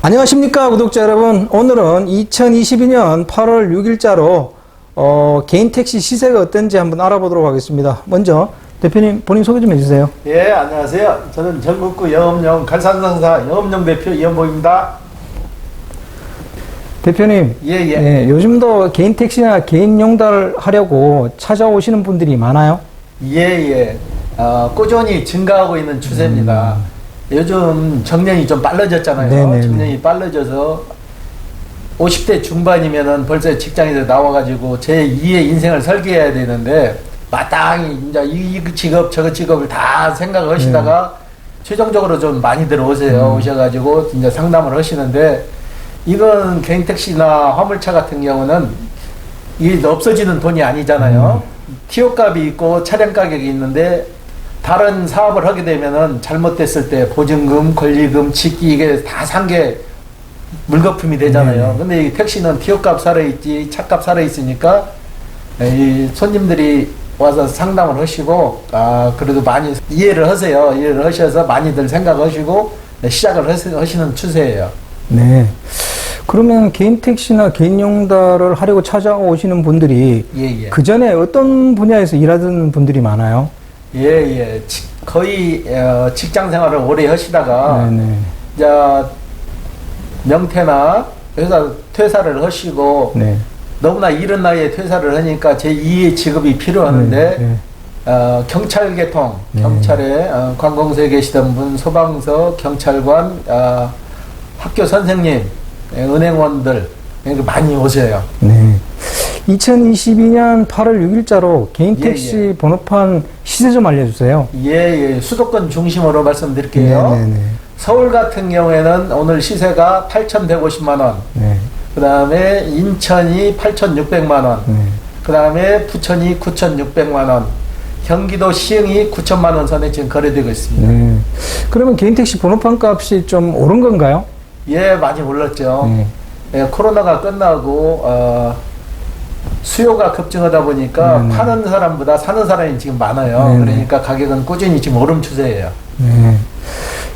안녕하십니까 구독자 여러분. 오늘은 2022년 8월 6일자로 개인 택시 시세가 어떤지 한번 알아보도록 하겠습니다. 먼저 대표님 본인 소개 좀 해주세요. 예, 안녕하세요. 저는 전국구 영업용 갈산상사 영업용 대표 이현복입니다. 대표님, 예. 요즘도 개인 택시나 개인 용달 하려고 찾아오시는 분들이 많아요? 예. 꾸준히 증가하고 있는 추세입니다. 요즘 정년이 좀 빨라졌잖아요. 네네네. 정년이 빨라져서 50대 중반이면은 벌써 직장에서 나와가지고 제2의 인생을 설계해야 되는데 마땅히 이제 이 직업 저거 직업을 다 생각하시다가 최종적으로 좀 많이들 오셔가지고 이제 상담을 하시는데, 이건 개인 택시나 화물차 같은 경우는 이게 없어지는 돈이 아니잖아요. 티오값이 있고 차량 가격이 있는데, 다른 사업을 하게 되면은 잘못됐을 때 보증금, 권리금, 직기 이게 다 산 게 물거품이 되잖아요. 근데 이 택시는 티오값 살아있지, 차값 살아있으니까 이 손님들이 와서 상담을 하시고, 그래도 많이 이해를 하세요. 이해를 하셔서 많이들 생각하시고 시작을 하시는 추세예요. 네. 그러면 개인 택시나 개인 용달을 하려고 찾아오시는 분들이 예. 그 전에 어떤 분야에서 일하던 분들이 많아요? 예. 거의 직장 생활을 오래 하시다가 이제 명퇴나 회사 퇴사를 하시고 너무나 이른 나이에 퇴사를 하니까 제2의 직업이 필요하는데 경찰 계통, 경찰에 관공서에 계시던 분, 소방서, 경찰관, 학교 선생님, 은행원들 많이 오세요. 네. 2022년 8월 6일자로 개인 택시 번호판 시세 좀 알려주세요. 예. 수도권 중심으로 말씀드릴게요. 서울 같은 경우에는 오늘 시세가 8,150만원. 그 다음에 인천이 8,600만원. 그 다음에 부천이 9,600만원. 경기도 시흥이 9천만원 선에 지금 거래되고 있습니다. 그러면 개인 택시 번호판 값이 좀 오른 건가요? 예, 많이 올랐죠. 코로나가 끝나고, 수요가 급증하다 보니까 파는 사람보다 사는 사람이 지금 많아요. 그러니까 가격은 꾸준히 지금 오름 추세예요.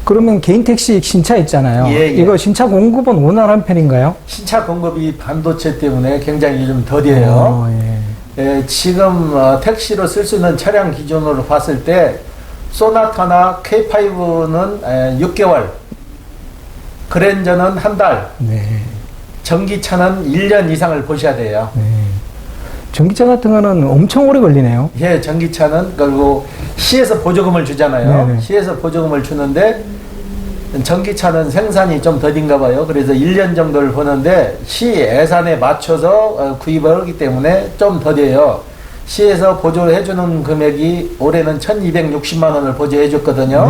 그러면 개인 택시 신차 있잖아요. 이거 신차 공급은 원활한 편인가요? 신차 공급이 반도체 때문에 굉장히 요즘 더디해요. 지금 택시로 쓸 수 있는 차량 기준으로 봤을 때 소나타나 K5는 6개월, 그랜저는 한 달, 전기차는 1년 이상을 보셔야 돼요. 전기차 같은 거는 엄청 오래 걸리네요. 예, 전기차는 그리고 시에서 보조금을 주잖아요. 시에서 보조금을 주는데 전기차는 생산이 좀 더딘가 봐요. 그래서 1년 정도를 보는데 시 예산에 맞춰서 구입을 하기 때문에 좀 더뎌요. 시에서 보조해주는 금액이 올해는 1,260만 원을 보조해 줬거든요.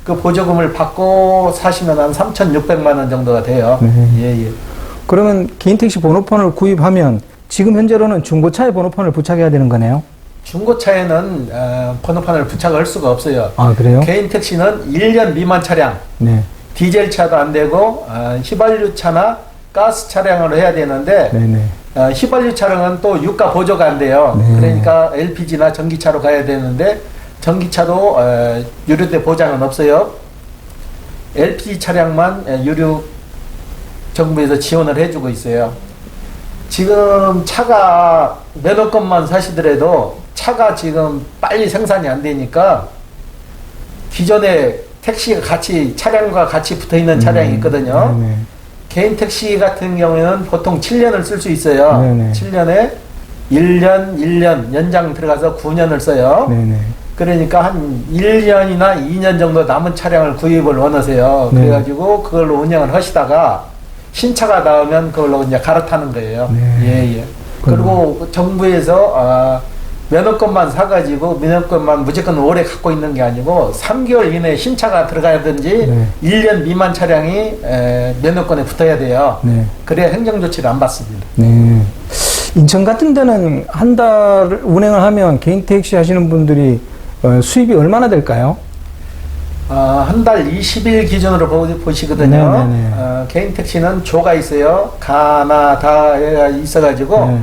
그 보조금을 받고 사시면 한 3,600만 원 정도가 돼요. 예. 그러면 개인 택시 번호판을 구입하면 지금 현재로는 중고차에 번호판을 부착해야 되는 거네요? 중고차에는 번호판을 부착할 수가 없어요. 그래요? 개인 택시는 1년 미만 차량, 디젤 차도 안 되고 휘발유 차나 가스 차량으로 해야 되는데 휘발유 차량은 또 유가 보조가 안 돼요. 그러니까 LPG나 전기차로 가야 되는데 전기차도 유류세 보장은 없어요. LPG 차량만 유류 정부에서 지원을 해주고 있어요. 지금 차가 몇억 건만 사시더라도 차가 지금 빨리 생산이 안 되니까 기존에 택시가 같이 차량과 같이 붙어 있는 차량이 있거든요. 개인 택시 같은 경우에는 보통 7년을 쓸 수 있어요. 7년에 1년 연장 들어가서 9년을 써요. 그러니까 한 1년이나 2년 정도 남은 차량을 구입을 원하세요. 그래가지고 그걸로 운영을 하시다가 신차가 나오면 그걸로 이제 갈아타는 거예요. 예. 그리고 정부에서 면허권만 사가지고 면허권만 무조건 오래 갖고 있는 게 아니고 3개월 이내에 신차가 들어가야든지 1년 미만 차량이 면허권에 붙어야 돼요. 그래야 행정조치를 안 받습니다. 인천 같은 데는 한 달 운행을 하면 개인 택시 하시는 분들이 수입이 얼마나 될까요? 한 달 20일 기준으로 보시거든요. 개인 택시는 조가 있어요. 가나 다가 있어가지고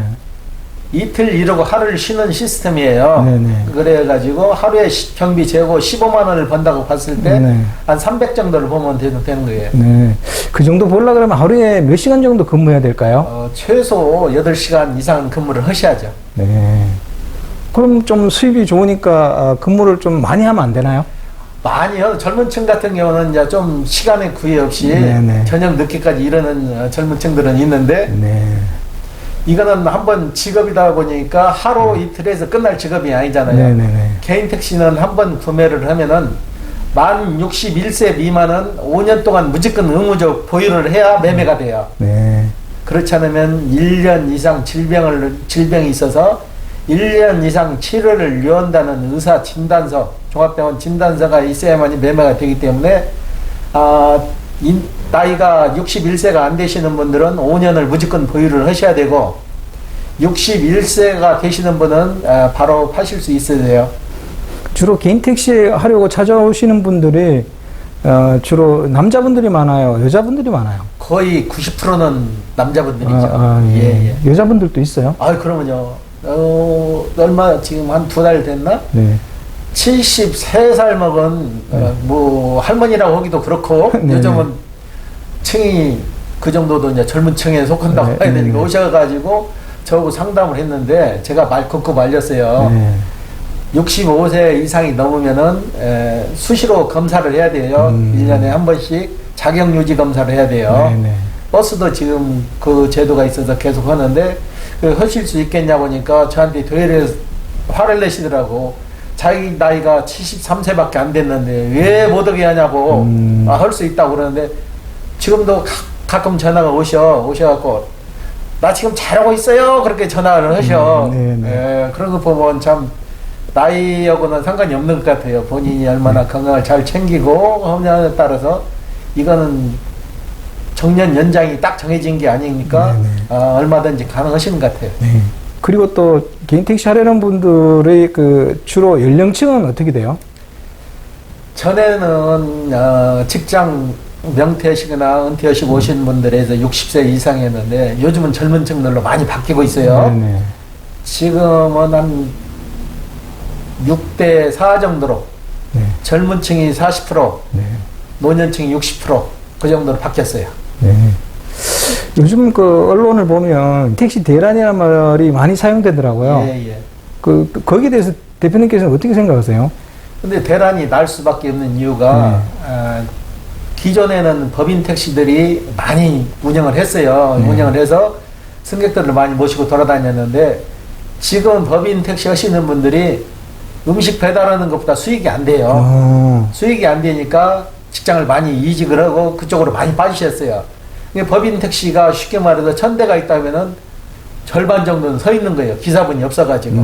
이틀 일하고 하루를 쉬는 시스템이에요. 네네. 그래가지고 하루에 경비 재고 15만 원을 번다고 봤을 때 한 300 정도를 보면 되는 거예요. 네. 그 정도 보려 그러면 하루에 몇 시간 정도 근무해야 될까요? 최소 8시간 이상 근무를 하셔야죠. 네. 그럼 좀 수입이 좋으니까 근무를 좀 많이 하면 안 되나요? 많이요. 젊은 층 같은 경우는 이제 좀 시간에 구애 없이 네네. 저녁 늦게까지 일하는 젊은 층들은 있는데 네. 이거는 한번 직업이다 보니까 하루 이틀에서 끝날 직업이 아니잖아요. 네네네. 개인 택시는 한번 구매를 하면은 만 61세 미만은 5년 동안 무조건 의무적 보유를 해야 매매가 돼요. 네. 그렇지 않으면 1년 이상 질병이 있어서 1년 이상 치료를 요한다는 의사 진단서, 종합병원 진단서가 있어야만이 매매가 되기 때문에 나이가 61세가 안 되시는 분들은 5년을 무조건 보유를 하셔야 되고 61세가 되시는 분은 바로 파실 수 있어야 돼요. 주로 개인 택시 하려고 찾아오시는 분들이 주로 남자분들이 많아요? 여자분들이 많아요? 거의 90%는 남자분들이죠. 예. 여자분들도 있어요? 그러면요. 얼마 지금 한 2달 됐나? 네. 73살 먹은 뭐 할머니라고 하기도 그렇고 네. 요즘은 층이 그 정도도 이제 젊은 층에 속한다고 네. 해야 되니까 오셔가지고 저하고 상담을 했는데 제가 말 끊고 말렸어요. 네. 65세 이상이 넘으면은 수시로 검사를 해야 돼요. 1년에 한 번씩 자격 유지 검사를 해야 돼요. 네. 버스도 지금 그 제도가 있어서 계속 하는데 하실 수 있겠냐 보니까 저한테 되레 화를 내시더라고. 자기 나이가 73세밖에 안 됐는데 왜 못 오게 하냐고. 할 수 있다고 그러는데 지금도 가끔 전화가 오셔갖고 나 지금 잘하고 있어요. 그렇게 전화를 하셔. 그런 거 보면 참 나이하고는 상관이 없는 것 같아요. 본인이 얼마나 건강을 잘 챙기고 하냐에 따라서 이거는 정년 연장이 딱 정해진 게 아니니까 얼마든지 가능하시는 것 같아요. 네. 그리고 또 개인 택시 하려는 분들의 그 주로 연령층은 어떻게 돼요? 전에는 직장 명퇴하시거나 은퇴하시고 오신 분들에서 60세 이상이었는데 요즘은 젊은 층들로 많이 바뀌고 있어요. 네네. 지금은 한 6대 4 정도로 네. 젊은 층이 40%, 네. 노년층이 60%그 정도로 바뀌었어요. 네. 요즘 그 언론을 보면 택시 대란이라는 말이 많이 사용되더라고요. 예. 거기에 대해서 대표님께서는 어떻게 생각하세요? 근데 대란이 날 수밖에 없는 이유가 기존에는 법인 택시들이 많이 운영을 했어요. 운영을 해서 승객들을 많이 모시고 돌아다녔는데 지금 법인 택시 하시는 분들이 음식 배달하는 것보다 수익이 안 돼요. 수익이 안 되니까 직장을 많이 이직을 하고 그쪽으로 많이 빠지셨어요. 법인 택시가 쉽게 말해서 1000대가 있다면은 절반 정도는 서 있는 거예요. 기사분이 없어가지고.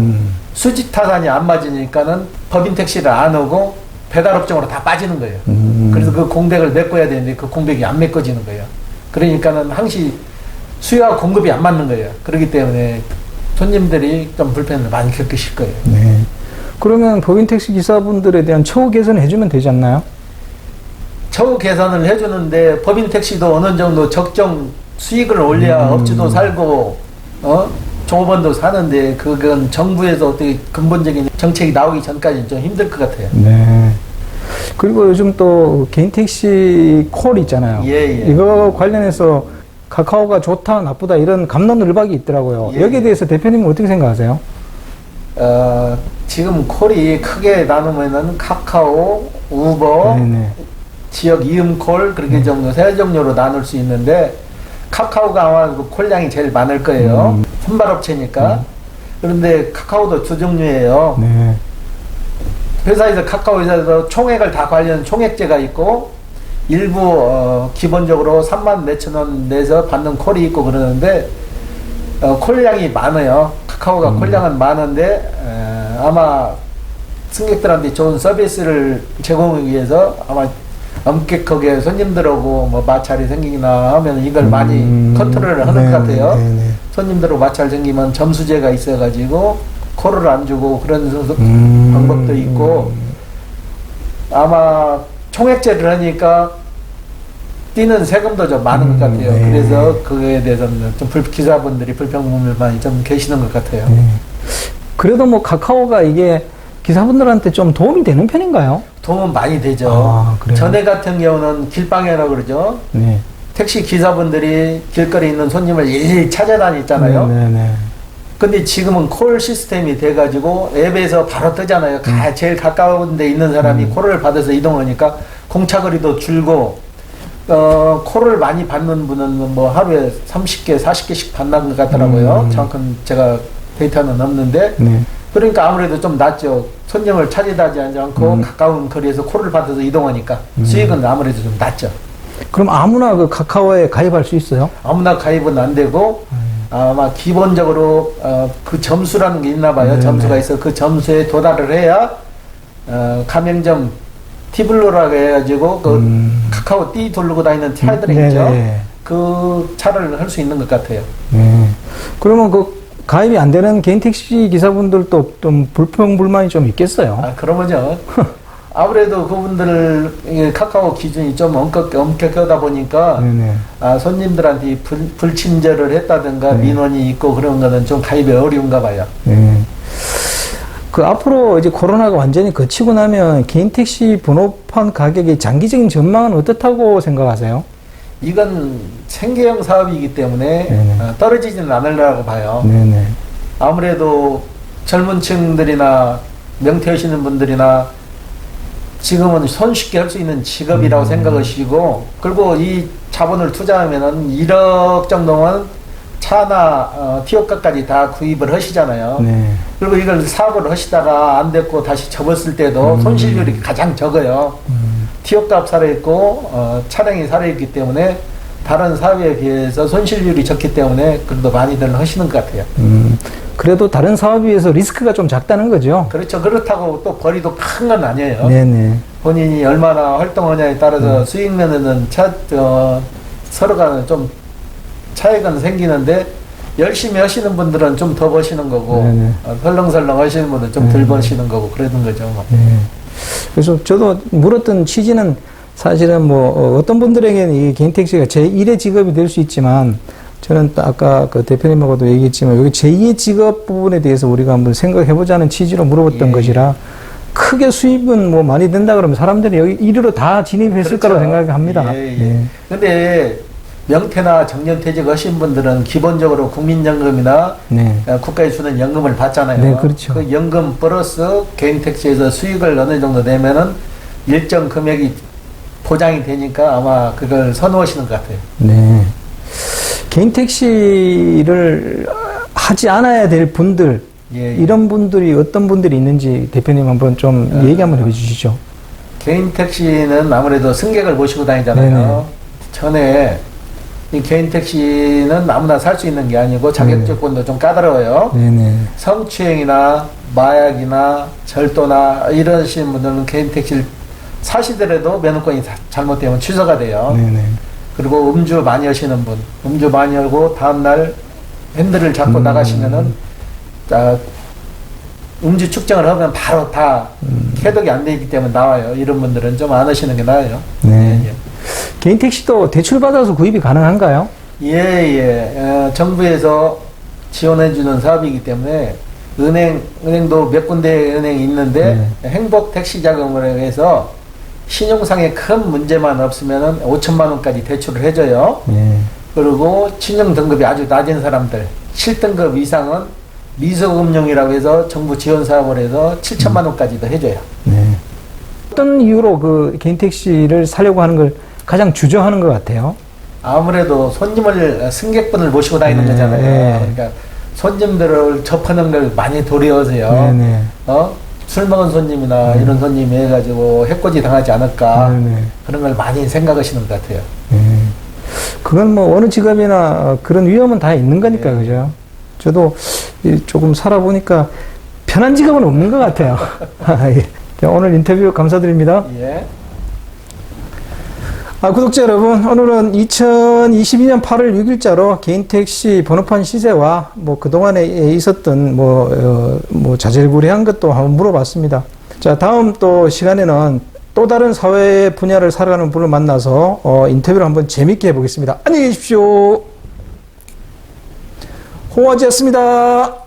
수지 타산이 안 맞으니까는 법인 택시를 안 오고 배달업종으로 다 빠지는 거예요. 그래서 그 공백을 메꿔야 되는데 그 공백이 안 메꿔지는 거예요. 그러니까는 항시 수요와 공급이 안 맞는 거예요. 그렇기 때문에 손님들이 좀 불편을 많이 겪으실 거예요. 네. 그러면 법인 택시 기사분들에 대한 처우 개선을 해주면 되지 않나요? 처우 개선을 해주는데 법인 택시도 어느 정도 적정 수익을 올려야 업주도 살고 종업원도 사는데 그건 정부에서 어떻게 근본적인 정책이 나오기 전까지 좀 힘들 것 같아요. 네. 그리고 요즘 또 개인 택시 콜 있잖아요. 이거 관련해서 카카오가 좋다 나쁘다 이런 갑론을박이 있더라고요. 여기에 대해서 대표님은 어떻게 생각하세요? 지금 콜이 크게 나누면은 카카오, 우버, 지역 이음콜 그렇게 정도 세 종류로 나눌 수 있는데 카카오가 아마 그 콜량이 제일 많을 거예요. 선발업체니까. 그런데 카카오도 두 종류예요. 회사에서 카카오 회사에서 총액을 다 관련 총액제가 있고 일부 기본적으로 3만 몇천 원 내서 받는 콜이 있고 그러는데 콜량이 많아요. 카카오가 콜량은 많은데 아마 승객들한테 좋은 서비스를 제공하기 위해서 아마 엄격하게 손님들하고 뭐 마찰이 생기나 하면 이걸 많이 컨트롤을 하는 것 같아요. 손님들하고 마찰 생기면 점수제가 있어가지고 콜을 안 주고 그런 방법도 있고 아마 총액제를 하니까 뛰는 세금도 좀 많은 것 같아요. 네. 그래서 그거에 대해서는 좀 기사분들이 불평불만이 좀 계시는 것 같아요. 네. 그래도 뭐 카카오가 이게 기사분들한테 좀 도움이 되는 편인가요? 도움은 많이 되죠. 전에 같은 경우는 길방해라고 그러죠. 네. 택시 기사분들이 길거리에 있는 손님을 일일이 찾아다녔잖아요. 네. 근데 지금은 콜 시스템이 돼가지고 앱에서 바로 뜨잖아요. 제일 가까운 데 있는 사람이 콜을 받아서 이동하니까 공차거리도 줄고, 콜을 많이 받는 분은 뭐 하루에 30개, 40개씩 받는 것 같더라고요. 정확한 제가 데이터는 없는데. 네. 그러니까 아무래도 좀 낫죠. 손님을 찾아다니지 않고 가까운 거리에서 콜을 받아서 이동하니까 수익은 아무래도 좀 낫죠. 그럼 아무나 그 카카오에 가입할 수 있어요? 아무나 가입은 안 되고, 아마 기본적으로 그 점수라는 게 있나 봐요. 점수가 있어. 그 점수에 도달을 해야 가맹점 티블로라고 해가지고 그 카카오 띠 돌리고 다니는 차들이 있죠. 그 차를 할 수 있는 것 같아요. 그러면 그 가입이 안 되는 개인 택시 기사분들도 좀 불평불만이 좀 있겠어요? 그러면요. 아무래도 그분들 카카오 기준이 좀 엄격하다 보니까 손님들한테 불친절을 했다든가 민원이 있고 그런 거는 좀 가입이 어려운가 봐요. 그 앞으로 이제 코로나가 완전히 거치고 나면 개인 택시 번호판 가격의 장기적인 전망은 어떻다고 생각하세요? 이건 생계형 사업이기 때문에 떨어지지는 않으려고 봐요. 아무래도 젊은 층들이나 명퇴하시는 분들이나 지금은 손쉽게 할 수 있는 직업이라고 생각하시고, 그리고 이 자본을 투자하면은 1억 정도는 차나 티오카까지 다 구입을 하시잖아요. 그리고 이걸 사업을 하시다가 안 됐고 다시 접었을 때도 손실률이 가장 적어요. 티오값 살아있고 차량이 살아있기 때문에 다른 사업에 비해서 손실률이 적기 때문에 그래도 많이들 하시는 것 같아요. 그래도 다른 사업에 비해서 리스크가 좀 작다는 거죠? 그렇죠. 그렇다고 또 벌이도 큰 건 아니에요. 본인이 얼마나 활동하냐에 따라서 수익 면에는 서로가 좀 차이가 생기는데, 열심히 하시는 분들은 좀 더 버시는 거고, 설렁설렁 하시는 분들은 좀 덜 버시는 거고, 그러는 거죠. 그래서 저도 물었던 취지는 사실은 뭐 어떤 분들에게는 이 개인 택시가 제1의 직업이 될 수 있지만, 저는 아까 그 대표님하고도 얘기했지만 여기 제2의 직업 부분에 대해서 우리가 한번 생각해보자는 취지로 물어봤던 것이라, 크게 수입은 뭐 많이 된다 그러면 사람들이 여기 이리로 다 진입했을 거라고 생각합니다. 근데 명퇴나 정년퇴직 하신 분들은 기본적으로 국민연금이나 국가에 주는 연금을 받잖아요. 그렇죠. 그 연금 플러스 개인 택시에서 수익을 어느 정도 내면은 일정 금액이 보장이 되니까 아마 그걸 선호하시는 것 같아요. 개인 택시를 하지 않아야 될 분들, 이런 분들이 어떤 분들이 있는지 대표님 한번 좀 얘기 한번 해주시죠. 개인 택시는 아무래도 승객을 모시고 다니잖아요. 전에 이 개인 택시는 아무나 살 수 있는 게 아니고 자격 조건도 좀 까다로워요. 성추행이나 마약이나 절도나 이러신 분들은 개인 택시를 사시더라도 면허권이 잘못되면 취소가 돼요. 그리고 음주 많이 하시는 분, 음주 많이 하고 다음날 핸들을 잡고 나가시면은 음주 측정을 하면 바로 다 해독이 안 되기 때문에 나와요. 이런 분들은 좀 안 하시는 게 나아요. 개인 택시도 대출받아서 구입이 가능한가요? 정부에서 지원해주는 사업이기 때문에 은행도 몇 군데 은행이 있는데 행복 택시 자금을 해서 신용상에 큰 문제만 없으면은 5천만 원까지 대출을 해줘요. 그리고 신용 등급이 아주 낮은 사람들 7등급 이상은 미소금융이라고 해서 정부 지원 사업을 해서 7천만 원까지도 해줘요. 어떤 이유로 그 개인 택시를 사려고 하는 걸 가장 주저하는 것 같아요? 아무래도 승객분을 모시고 다니는 거잖아요. 그러니까 손님들을 접하는 걸 많이 두려워하세요. 술 먹은 손님이나 이런 손님이 해가지고 해코지 당하지 않을까 그런 걸 많이 생각하시는 것 같아요. 그건 뭐 어느 직업이나 그런 위험은 다 있는 거니까 그죠? 저도 조금 살아보니까 편한 직업은 없는 것 같아요. 오늘 인터뷰 감사드립니다. 구독자 여러분, 오늘은 2022년 8월 6일자로 개인 택시 번호판 시세와 뭐 그동안에 있었던 자질구레한 것도 한번 물어봤습니다. 자, 다음 또 시간에는 또 다른 사회 분야를 살아가는 분을 만나서 인터뷰를 한번 재밌게 해보겠습니다. 안녕히 계십시오. 홍화지였습니다.